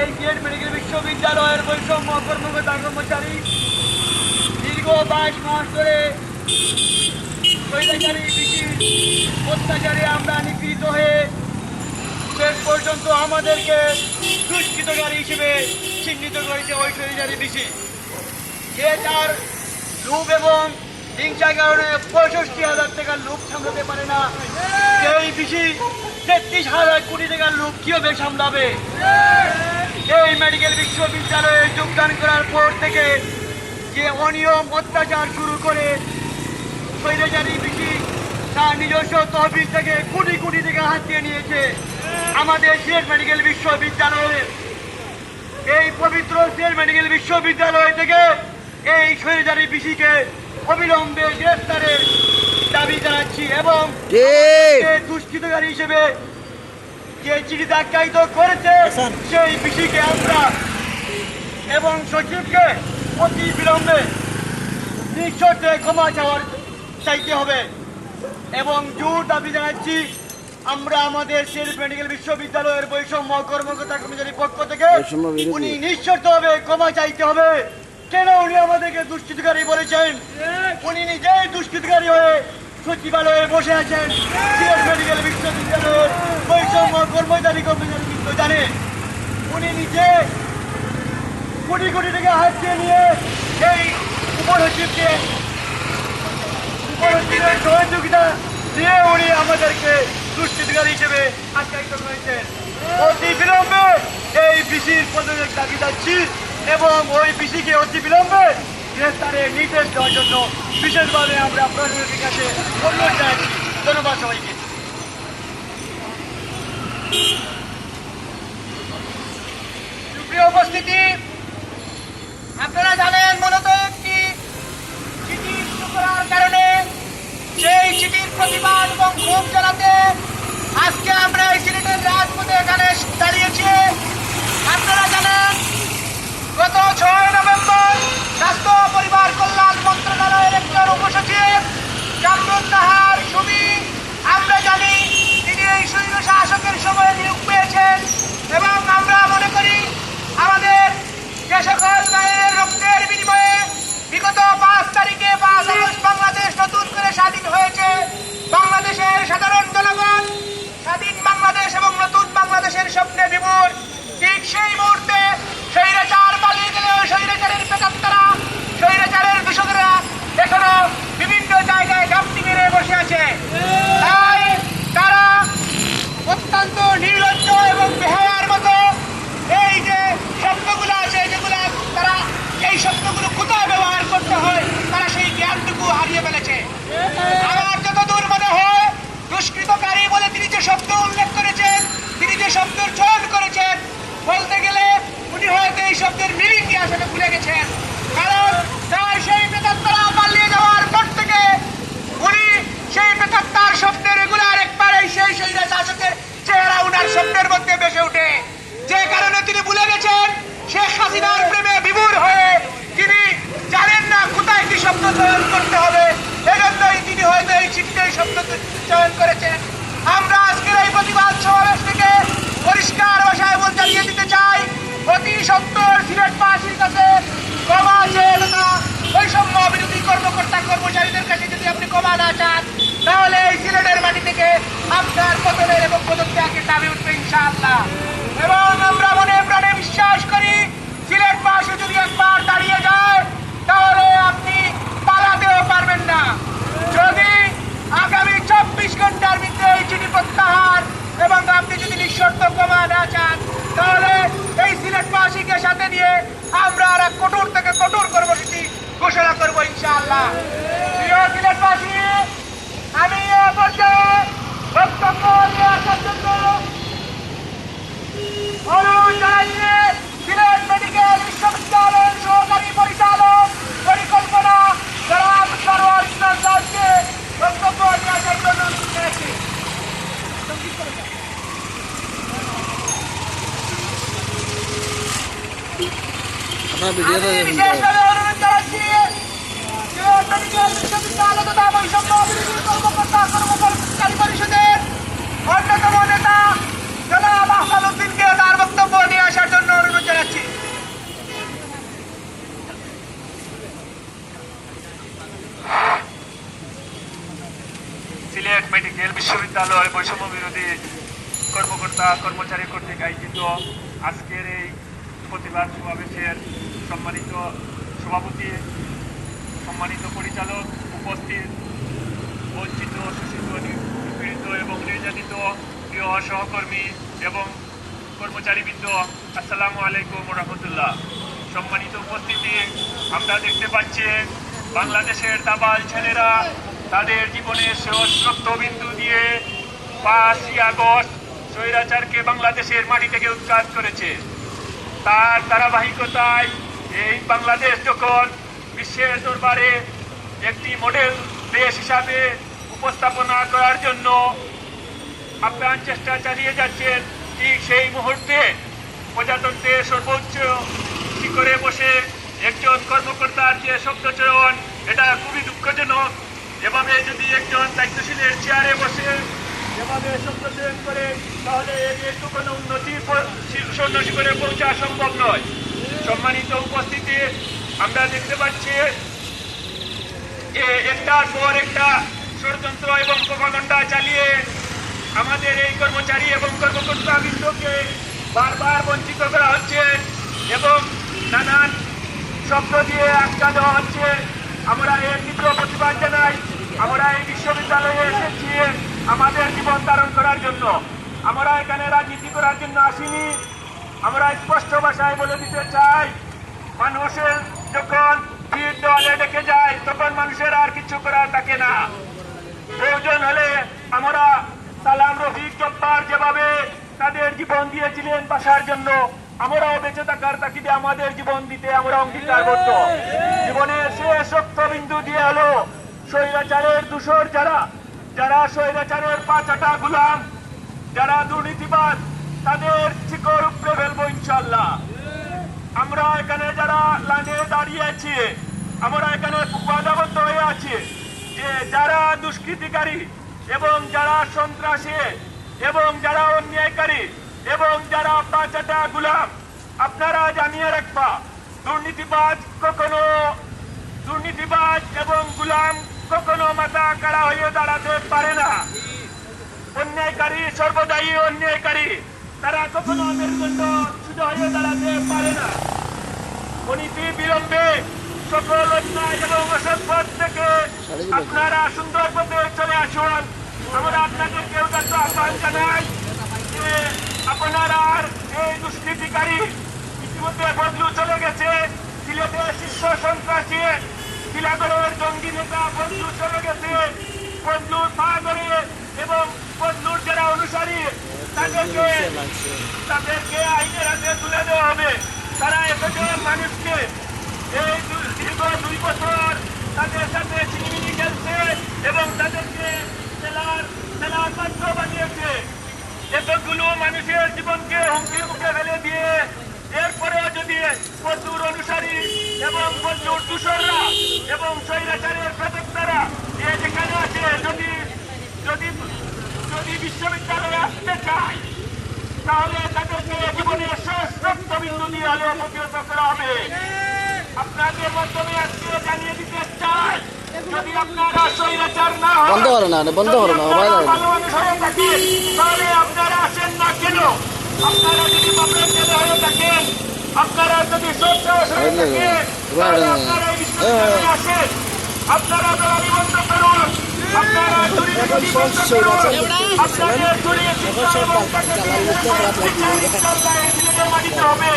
এই সিলেট মেডিকেল বিশ্ববিদ্যালয়ের বৈষম্য কর্মকর্তা কর্মচারী দীর্ঘ 22 মাস ধরে স্বৈরাচারী ব্রিটিশ অত্যাচারে আমরা নিপীড়িত হয়ে শেষ পর্যন্ত আমাদেরকে দুষ্কৃতকারী হিসেবে চিহ্নিত করেছে ওই স্বৈরাচারী ব্রিটিশ, যে তার লোভ এবং হিংসার কারণে 65,000 টাকার লোভ সামলাতে পারে না। এই ব্রিটিশ 33,000 কোটি টাকার লোভ কিভাবে সামলাবে? এই মেডিকেল বিশ্ববিদ্যালয়ে যোগদান করার পর থেকে যে অনিয়ম অত্যাচার শুরু করে স্বৈরাচারী ব্রিটিশ তার নিজস্ব তহবিল থেকে কোটি কোটি টাকা হাতিয়ে নিয়েছে। আমাদের সিলেট মেডিকেল বিশ্ববিদ্যালয়ে এই পবিত্র সিলেট মেডিকেল বিশ্ববিদ্যালয় থেকে এই স্বৈরাচারী ব্রিটিশকে অবিলম্বে গ্রেফতারের দাবি জানাচ্ছি এবং দুষ্কৃতকারী হিসেবে যে চিঠি আখ্যায়িত করেছে সেই ব্রিটিশকে আমরা এবং সচিবকে অতি বিলম্বে নিঃশর্তে ক্ষমা চাইতে হবে এবং জোর দাবি জানাচ্ছি আমরা আমাদের সিলেট মেডিকেল বিশ্ববিদ্যালয়ের বৈষম্য কর্মকর্তা কর্মচারীর পক্ষ থেকে উনি নিঃশর্তভাবে ক্ষমা চাইতে হবে। কেন উনি আমাদেরকে দুষ্কৃতকারী বলেছেন? উনি নিজেই দুষ্কৃতকারী হয়ে সচিবালয়ে বসে আছেন। সিলেট মেডিকেল বিশ্ববিদ্যালয়ের বৈষম্য কর্মচারী কিন্তু জানে উনি নিজে কোটি কোটি টাকা হাতিয়ে নিয়ে এই উপসচিবের সহযোগিতা দিয়ে উনি আমাদেরকে দুষ্কৃতকারী হিসেবে আখ্যায়িত করেছেন। অতি বিলম্বে এই বিসির পদত্যাগ দাবি যাচ্ছি এবং ওই বিসিকে অতি বিলম্বে গ্রেফতারের নির্দেশ দেওয়ার জন্য বিশেষভাবে আমরা প্রশাসনের কাছে অনুরোধ জানাচ্ছি। ধন্যবাদ সবাইকে। সুপ্রিয় উপস্থিতি, আপনারা জানেন মূলত একটি চিঠি ইস্যু করার কারণে সেই চিঠির প্রতিবাদ এবং ক্ষোভ জানাতে আজকে আমরা এই সিলেটের রাজপথে এখানে দাঁড়িয়েছি। আপনারা জানেন গত 6 নভেম্বর স্বাস্থ্য পরিবার কল্যাণ মন্ত্রণালয়ের একজন উপসচিব কামরুন নাহার সুমি, আমরা জানি তিনি এই স্বৈর শাসকের সময়ে নিয়োগ পেয়েছেন এবং আমরা মনে করি আমাদের যে সকল গায়ের রক্তের বিনিময়ে বিগত 5 তারিখে 5 আগস্ট বাংলাদেশ নতুন করে স্বাধীন হয়েছে। বাংলাদেশের সাধারণ জনগণ স্বাধীন বাংলাদেশ এবং নতুন বাংলাদেশের স্বপ্নে বিভোর। ঠিক সেই মুহূর্তে স্বৈরাচার পালিয়ে গেলেও স্বৈরাচারের প্রেতাত্মারা, স্বৈরাচারের দূষকেরা এখনো বিভিন্ন জায়গায় ঘাপটি মেরে বসে আছে। তাই তারা অত্যন্ত নির্লজ্জ এবং বেহায়ার মতো এই যে শব্দগুলো আছে, যেগুলো তারা এই শব্দগুলো কোথায় ব্যবহার করতে হয় তারা সেই জ্ঞানটুকু হারিয়ে ফেলেছে। আমার যতদূর মনে হয় দুষ্কৃতকারী বলে তিনি যে শব্দ উল্লেখ করেছেন, তিনি যে শব্দের চয়ন করেছেন, বলতে গেলে উনি হয়তো এই শব্দের মিনিং কি আসলে ভুলে গেছেন। কারণ তাই সেই প্রেতাত্মারা পালিয়ে যাওয়ার পর থেকে উনি সেই প্রেতাত্মার স্বপ্নের রেগুলার একবার এই সেই স্বৈরা শাসকের চেহারা উনার স্বপ্নের মধ্যে ভেসে ওঠে, যে কারণে তিনি ভুলে গেছেন শেখ হাসিনার প্রেমে বিভোর হয়ে তিনি জানেন না কোথায় কি শব্দ চয়ন করতে হবে। এজন্যই তিনি হয়তো এই চিঠিতে শব্দ চয়ন করেছেন। আমরা আজকের এই প্রতিবাদ সমাবেশ থেকে পরিষ্কার ভাষায় জানিয়ে দিতে চাই, অতি সত্বর সিলেটবাসীর কাছে ক্ষমা চেয়ে না, বৈষম্য বিরোধী কর্মকর্তা কর্মচারীদের কাছে যদি আপনি ক্ষমা না চান তাহলে এই সিলেটের মাটি থেকে আপনার পতনের এবং পদত্যাগের দাবি উঠবে ইনশাআল্লাহ। এবং আমরা মনে প্রাণে বিশ্বাস করি সিলেটবাসী যদি একবার দাঁড়িয়ে যায় তাহলে আপনি পালাতেও পারবেন না। যদি আগামী 24 ঘন্টার ভিতরে এই চিঠি প্রত্যাহার এবং আপনি যদি নিঃশর্ত ক্ষমা না চান তাহলে এই সিলেটবাসীকে সাথে নিয়ে আমরা আর কঠোর থেকে কঠোর কর্মসূচি ঘোষণা করবো ইনশাআল্লাহ। প্রিয় সিলেটবাসী, আমি এ পর্যায়ে বক্তব্য নিয়ে আসার জন্য অনুরোধ জানাচ্ছি সিলেট মেডিকেল বিশ্ববিদ্যালয়ের সহকারী পরিচালক পরিকল্পনা জনাব সরোয়ার ইসলাম দাসকে বক্তব্য নিয়ে আসার জন্য অনুরোধ জানাচ্ছি। বিশেষভাবে অনুরোধ জানাচ্ছি সিলেট মেডিকেল বিশ্ববিদ্যালয় তথা বৈষম্য বিরোধী কর্মকর্তা কর্মচারী পরিষদের অন্যতম নেতা জনাব আহসান উদ্দিনকে তার বক্তব্য নিয়ে আসার জন্য বৈষম্য বিরোধী কর্মকর্তা কর্মচারী কর্তৃক আয়োজিত আজকের এই প্রতিবাদ সমাবেশের সম্মানিত সভাপতি, সম্মানিত পরিচালক, উপস্থিত বঞ্চিত, শোষিত, নিপীড়িত এবং নির্যাতিত প্রিয় সহকর্মী এবং কর্মচারীবৃন্দ, আসসালামু আলাইকুম রহমতুল্লাহ। সম্মানিত উপস্থিতি, আমরা দেখতে পাচ্ছি বাংলাদেশের দাবাল ছেলেরা তাদের জীবনের শেষ রক্তবিন্দু দিয়ে 5ই আগস্ট স্বৈরাচারকে বাংলাদেশের মাটি থেকে উৎখাত করেছে। তার ধারাবাহিকতায় এই বাংলাদেশ যখন বিশ্বের দরবারে একটি মডেল দেশ হিসাবে উপস্থাপনা করার জন্য আপ্রাণ চেষ্টা চালিয়ে যাচ্ছেন, ঠিক সেই মুহূর্তে প্রজাতন্ত্রের সর্বোচ্চ শিখরে বসে একজন কর্মকর্তার যে শব্দচয়ন, এটা খুবই দুঃখজনক। এভাবে যদি একজন দায়িত্বশীলের চেয়ারে বসে এভাবে শব্দচয়ন করে, তাহলে এর একটু কোনো উন্নতি করে পৌঁছা সম্ভব নয়। সম্মানিত উপস্থিতি, আমরা দেখতে পাচ্ছি একটার পর একটা ষড়যন্ত্র এবং প্রপাগান্ডা চালিয়ে আমাদের এই কর্মচারী এবং কর্মকর্তা বৃন্দকে বারবার বঞ্চিত করা হচ্ছে এবং নানান শব্দ দিয়ে আটকা দেওয়া হচ্ছে। আমরা এর তীব্র প্রতিবাদ জানাই। আমরা এই বিশ্ববিদ্যালয়ে এসেছি আমাদের জীবন ধারণ করার জন্য, আমরা এখানে রাজনীতি করার জন্য আসিনি। আমরা স্পষ্ট ভাষায় বলে দিতে চাই, মানুষের যখন ভিড় দেওয়ালে ডেকে যায় তখন মানুষের আর কিছু করার থাকে না। প্রয়োজন হলে আমরা সালাম, রফিক, জব্বার যেভাবে তাদের জীবন দিয়েছিলেন বাসার জন্য, আমরাও বেঁচে থাকার তাগিদে আমাদের জীবন দিতে আমরা অঙ্গীকারবদ্ধ। জীবনের শেষ রক্তবিন্দু দিয়ে হলো স্বৈরাচারের দূষর যারা স্বৈরাচারের পাঁচাটা গুলাম, যারা দুর্নীতিবাদ, তাদের শিকড় উপড়ে ফেলবো ইনশাল্লাহ। আমরা এখানে যারা লাইনে দাঁড়িয়ে আছি, আমরা এখানে ওয়াদাবদ্ধ হয়ে আছি যে যারা দুষ্কৃতিকারী এবং যারা সন্ত্রাসী এবং যারা অন্যায়কারী এবং যারা পাঁচাটা গুলাম, আপনারা জানিয়ে রাখবা, দুর্নীতিবাজ এবং গুলাম কখনো মাথা কাড়া হয়ে দাঁড়াতে পারে না। অন্যায়কারী সর্বদাই অন্যায়কারী, তারা কখনো মেরুদণ্ড সোজা হয়ে দাঁড়াতে পারে না। অনীতি বিলম্বে সকল অন্যায় এবং অসৎ পথ থেকে আপনারা সুন্দর পথে চলে আসুন। আমরা আপনাদেরকে আহ্বান জানাই যে আপনারা এই দুষ্কৃতিকারী ইতিমধ্যে বদলু চলে গেছে, সিলেটের শীর্ষ সন্ত্রাসী শিলাগড়ের জঙ্গি নেতা বদলু চলে গেছে। বদলুর পা ধরে এবং বদলুর যারা অনুসারী তাদেরকে আইনের হাতে তুলে দেওয়া হবে। তারা এতজন মানুষকে এই দীর্ঘ 2 বছর তাদের সাথে চিনিমিনি খেলছে এবং তাদেরকে জেলার পাত্র বানিয়েছে। এতগুলো মানুষের জীবনকে হুমকির মুখে ফেলে দিয়ে এরপরেও যদি বদলুর অনুসারী এবং বদলুর দূষররা এবং স্বৈরাচারের প্রত্যেকরা যেখানে আছে, যদি বিশ্ববিদ্যালয়ে আসতে চায়, তাহলে তাদেরকে জীবনের শেষ রক্তবিন্দু দিয়ে হলেও প্রতিহত করা হবে। আপনাদের মাধ্যমে আজকে জানিয়ে দিতে চাই, যদি আপনারা স্বৈরাচার না হন, ভালো মানুষ হয়ে থাকেন, তাহলে আপনারা আসেন না কেন? আপনারা যদি পাবলিক হয়ে থাকেন, আপনারা যদি সৎসাহস হয়ে থাকেন, তাহলে আপনারা এই বিশ্ববিদ্যালয়ে আসেন। আপনারা দলালি বন্ধ করুন, আপনারা চুরি বন্ধ করুন, আপনাদের চুরি মাটিতে হবে।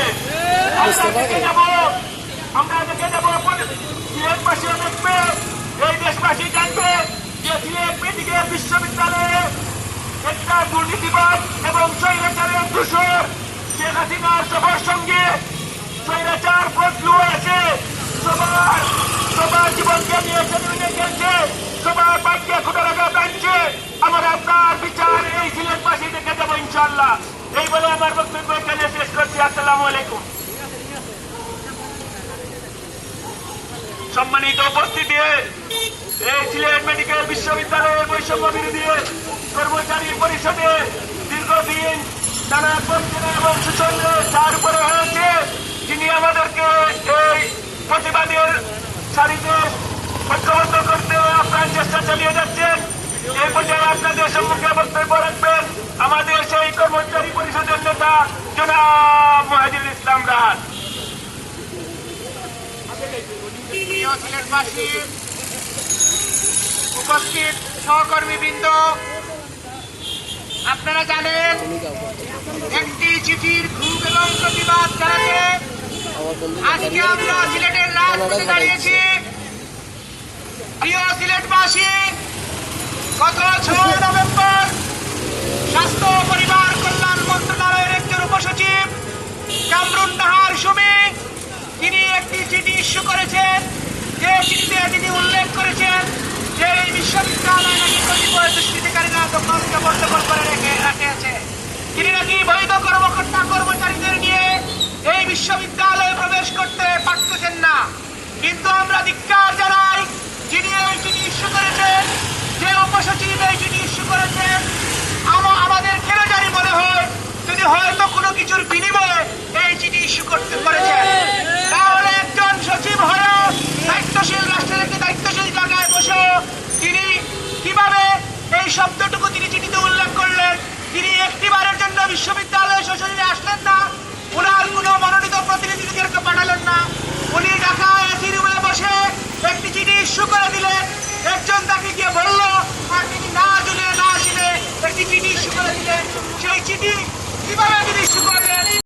আমরা দেখে যাবো সিলেটবাসীও দেখবে, এই দেশবাসী জানবে যে সিলেট মেডিকেল বিশ্ববিদ্যালয়ে একটা দুর্নীতিবাদ এবং স্বৈরাচারের দূষর শেখ হাসিনার সবার সঙ্গে স্বৈরাচার বদলু আছে। সবার জীবনকে নিয়ে সেদিনে খেলছে, সবার বাক্যে খুঁটারাগা টানছে। আমরা আপনার বিচার এই সিলেটবাসী দেখে যাবো ইনশাল্লাহ। এই বলে আমার বক্তব্য এখানে শেষ করছি। আসসালামু আলাইকুম। সম্মানিত উপস্থিতি, এই সিলেট মেডিকেল বিশ্ববিদ্যালয়ের বৈষম্য বিরোধী কর্মচারী পরিষদে দীর্ঘদিন নানা বঞ্চনা এবং শোষণের তার উপরে হয়েছে, যিনি আমাদেরকে এই প্রতিবাদের সারিতে ঐক্যবদ্ধ করতে আপ্রাণ চেষ্টা চালিয়ে যাচ্ছেন। এই পর্যায়ে আপনাদের সম্মুখে বক্তব্য রাখবেন আমাদের সেই কর্মচারী পরিষদের নেতা জনাব মুহাজিরুল ইসলাম রাজ। প্রিয় সিলেটবাসী, উপস্থিত সহকর্মীবৃন্দ, আপনারা জানেন একটি চিঠির ক্ষোভ এবং প্রতিবাদ জানাতে আজকে আমরা সিলেটের রাজপথে দাঁড়িয়েছি। প্রিয় সিলেটবাসী, গত 6 নভেম্বর স্বাস্থ্য ও পরিবার কল্যাণ মন্ত্রণালয়ের একজন উপসচিব কামরুন নাহার সুমি তিনি একটি চিঠি ইস্যু করেছেন। যে চিঠিতে তিনি উল্লেখ করেছেন যে এই বিশ্ববিদ্যালয় নাকি কতিপয় দুষ্কৃতিকারীরা দখল করে রেখেছে। তিনি নাকি বৈধ কর্মকর্তা কর্মচারীদের নিয়ে এই বিশ্ববিদ্যালয়ে প্রবেশ করতে পারতেছেন না। কিন্তু আমরা ধিক্কার জানাই যিনি এই চিঠি ইস্যু করেছেন, যে উপসচিব এই চিঠি ইস্যু করেছেন। আমাদের কেন জানি মনে হয় যদি হয়তো কোনো কিছুর বিনিময়ে এই চিঠি ইস্যু করেছেন, তাহলে একজন সচিব হয়েও দায়িত্বশীল রাষ্ট্রের একটি দায়িত্বশীল জায়গায় বসে তিনি কিভাবে এই শব্দটুকু তিনি চিঠিতে উল্লেখ করলেন, তিনি একটিবারের জন্য বিশ্ববিদ্যালয়